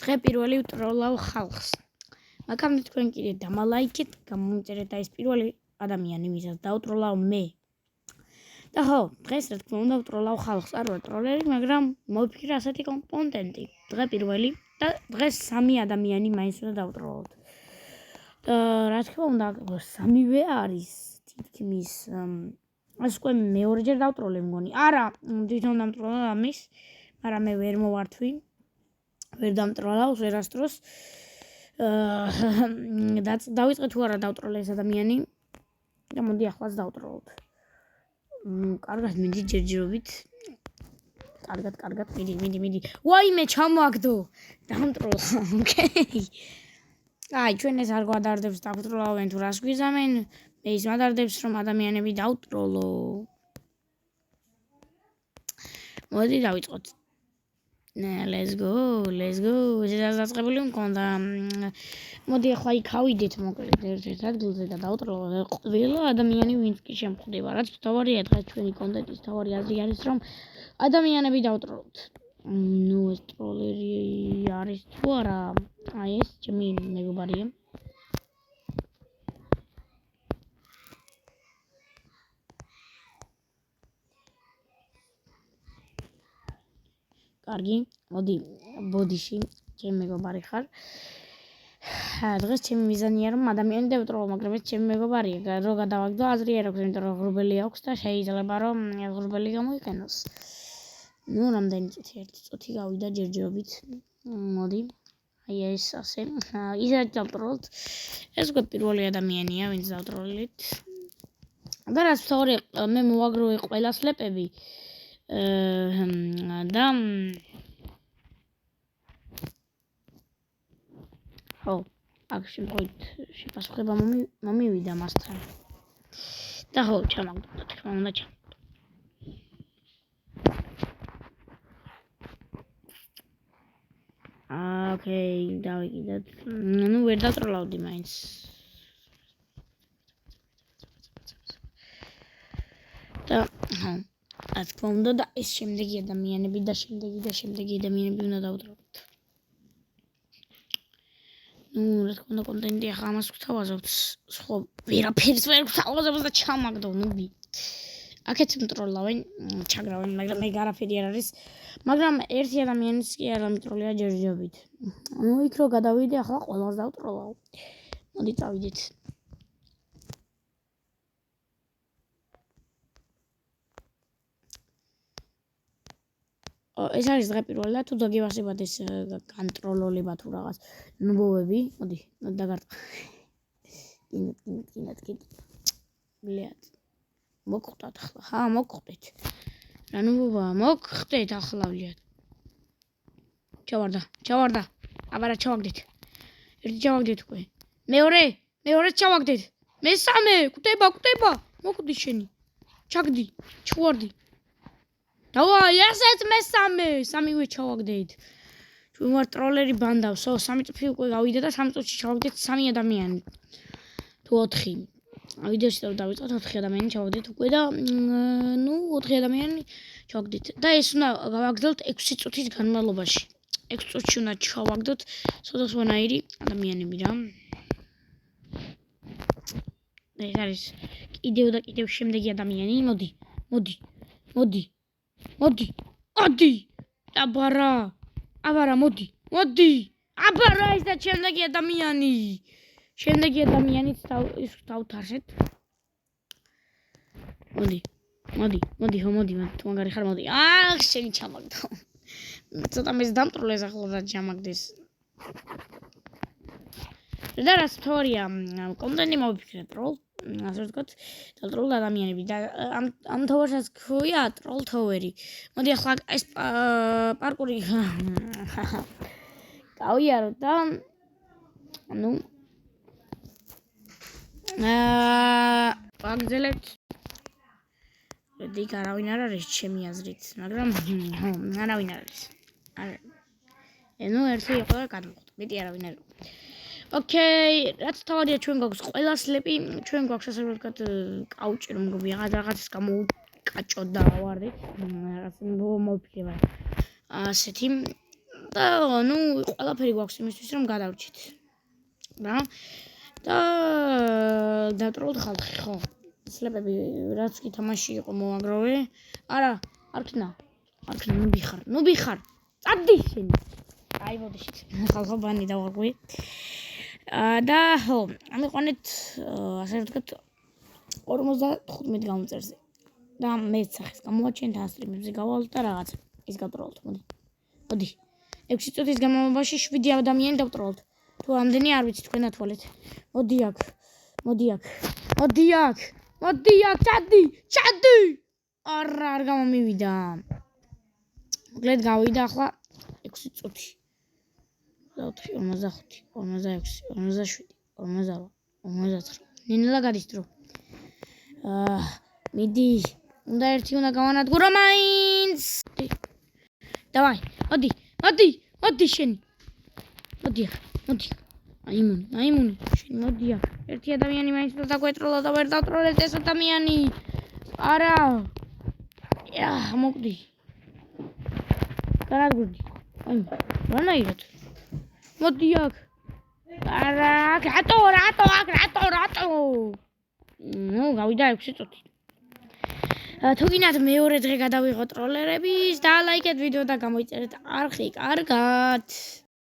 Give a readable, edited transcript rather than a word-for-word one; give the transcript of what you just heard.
დღე პირველი ვტროლავ ხალხს. მაგრამ თქვენ კიდე დამალაიქეთ, გამოიწერეთ და ეს პირველი ადამიანი, ვისაც დავტროლავ მე. და ხო, დღეს რა თქმა უნდა ვტროლავ ხალხს, არ ვარ ტროლერი, მაგრამ მოვიფიქრე ასეთი კონტენტი. დღე პირველი და დღეს 3 ადამიანი მაინც უნდა დავტროლოთ. და რა თქმა უნდა, სამივე არის თითქმის ეს უკვე მეორეჯერ დავტროლე მგონი. არა, თვითონ დამტროლა ამის, მაგრამ მე ვერ მოვართვი. ვერ დამტროლავს ვერასდროს. დავიწყე თუ არა დავტროლე ეს ადამიანი და მოდი ახლაც დავტროლოთ. კარგად მიდი ჯერჯერობით. კარგად მიდი. ვაიმე ჩამოაგდო. დამტროლა. ოკეი. აი, ჩვენ ეს არ გვადარდებს დავტროლავენ თუ რას გვიზამენ. მე ის მადარდებს რომ ადამიანები დავტროლო. მოდი დავიწყოთ. Let's go. ეს დაწყებული მქონდა. მოდი ახლა იქ ავიდეთ მოკლედ ერთ-ერთ ადგილზე და დავტროლოთ ყველა ადამიანი ვინც კი შემხვდება. რაც თავარია დღეს ჩვენი კონტენტის თავარი აზრი არის რომ ადამიანები დავტროლოთ. ნუ ეს ტროლერი არის თუ არა? აი ეს ჩემი მეგობარია. კარგი, მოდი ბოდიში, ჩემი მეგობარი ხარ. დღეს ჩემი მიზანია რომ ადამიანი დავტროლო, მაგრამ ეს ჩემი მეგობარია, რომ გადავაგდო აზრი არ აქვს, იმიტომ რომ ღრუბელი აქვს და შეიძლება რომ ღრუბელი გამოიყენოს. ნუ რამდენი წუთი? 1 წუთი გავიდა ჯერჯერობით. მოდი. აი ეს ასე. ისე დავტროლოთ. ეს უკვე პირველი ადამიანია, ვინც დავტროლით. და რაც თორე მე მოვაგროვე ყველა სლეპები. და ხო, აქ შემთხვევით შეფასება მომივიდა მასთან. და ხო, ჩამაგდო, თქმა უნდა ჩამაგდო. ოკეი, დავიკიდეთ. ნუ ვერ დავტროლავდი მაინც. და ხო, რა თქმა უნდა და ეს შემდეგი ადამიანები და შემდეგი ადამიანები უნდა დავტროლოთ. ნუ რა თქმა უნდა კონტენტი ახლა ამას გვთავაზობთ. სხვა ვერაფერს ვერ გვთავაზობს და ჩამაგდო, ნუბი. აქეთ მტროლავენ, ჩაგრავენ, მაგრამ მე არაფერი არ არის. მაგრამ ერთი ადამიანიც კი არ ამტროლია ჯერჯერობით. ნუ იქ რო გადავიდე, ახლა ყველას დავტროლავ. მოდი წავიდეთ. ეს არის დღე პირველი და თუ დაგივასებათ ეს კონტროლოლება თუ რაღაც ნუბოვები, მოდი დაგარტყა. კინეთ. ბლიად. მოგხვდათ ახლა. ხა, მოგხვდეთ. რა ნუბოვა, მოგხვდეთ ახლა ბლიად. ჩავარდა. აბარა ჩავაგდეთ. ერთი ჩავაგდეთ უკვე. მეორე ჩავაგდეთ. მესამე, კვდება. მოკვდი შენი. ჩაგდი, ჩუვარდი. დავაი, ასეც მესამე, სამივე ჩავაგდეთ. ჩვენ ვარ ტროლერი ბანდა, 3 წუთი უკვე გავიდა და 3 წუთში ჩავაგდეთ 3 ადამიანი. თუ 4. ვიდეოში დავიწყოთ 4 ადამიანი ჩავაგდეთ უკვე და ნუ 4 ადამიანი ჩავაგდეთ. და ეს უნდა გავაგდოთ 6 წუთის განმავლობაში. 6 წუთში უნდა ჩავაგდოთ სხვადასხვანაირი ადამიანები რა. ეს არის კიდევ შემდეგი ადამიანი. მოდი. აბარა, მოდი. აბარა, ეს და შემდეგი ადამიანი. შემდეგი ადამიანიც დავთარშეთ. მოდი, თუ მაგარი ხარ, მოდი. შენი ჩამაგდო. ცოტა მეც დამტროლეს ახლა და ჩამაგდეს. და რაც თორია, კონტენტი მოვიფიქრე ტროლ, ასე ვთქვათ, ტროლ ადამიანები და ამ თოვერსაც ქვია ტროლ თოვერი. მოდი ახლა ეს პარკური გავიარო და ნუ ვაგრძელებთ. დიკ არავინ არ არის ჩემი აზრით, მაგრამ არავინ არ არის. ნუ ერთი იყო და გადმოხდა. მეტი არავინ არ იყო. ოკეი, რაც თავარია ჩვენ გვაქვს ყველა სლეპი, ჩვენ გვაქვს ასე ვთქვათ კაუჭი რომ გვია რაღაცის გამოვკაჭო და ავარდით. რაღაც მოვიფიქრე. ასეთი და ნუ ყველაფერი გვაქვს იმისთვის რომ გადავრჩით. რა? და დავტროლოთ ხალხი, ხო? სლეპები რაც კი თამაში იყო მოაგროვე. არა, არ ქნა, ნუ ბიხარ. წადი შენი. აი მოდიშით. ხალხო ბანი დავაღვი. და ხო, ამიყვანეთ ასე ვთქვათ 55 გამომწერზე. და მე სახეს გამოვაჩენთ ან სტრიმებზე გავალთ და რაღაც ის გავტროლოთ, მოდი. 6 წუთის განმავლობაში 7 ადამიანი დავტროლოთ. თუ ამდენი არ ვიცი თქვენ ათვალეთ. მოდი აქ. ჩადი. არა, არ გამომივიდა. მოკლედ გავიდა ახლა 6 წუთი. 45, 46, 47, 48, 49. ნინელა გადის დრო. მიდი. უნდა ერთი უნდა გავანადგურო მაინც. დავაი, მოდი შენი. მოდი. აიმუნი, შენი მოდი აქ. ერთი ადამიანი მაინც უნდა დაგვეტროლა და ვერ დავტროლეთ ეს ადამიანი. არა. მოკვდი. განადგურდი. რანაირად? მოდი აქ. არა, რატო? ნუ გავიდა 6 წუთი. თუ გინდათ მეორე დღე გადავიღოთ ტროლერების და ლაიქეთ ვიდეო და გამოიწერეთ არხი. კარგად.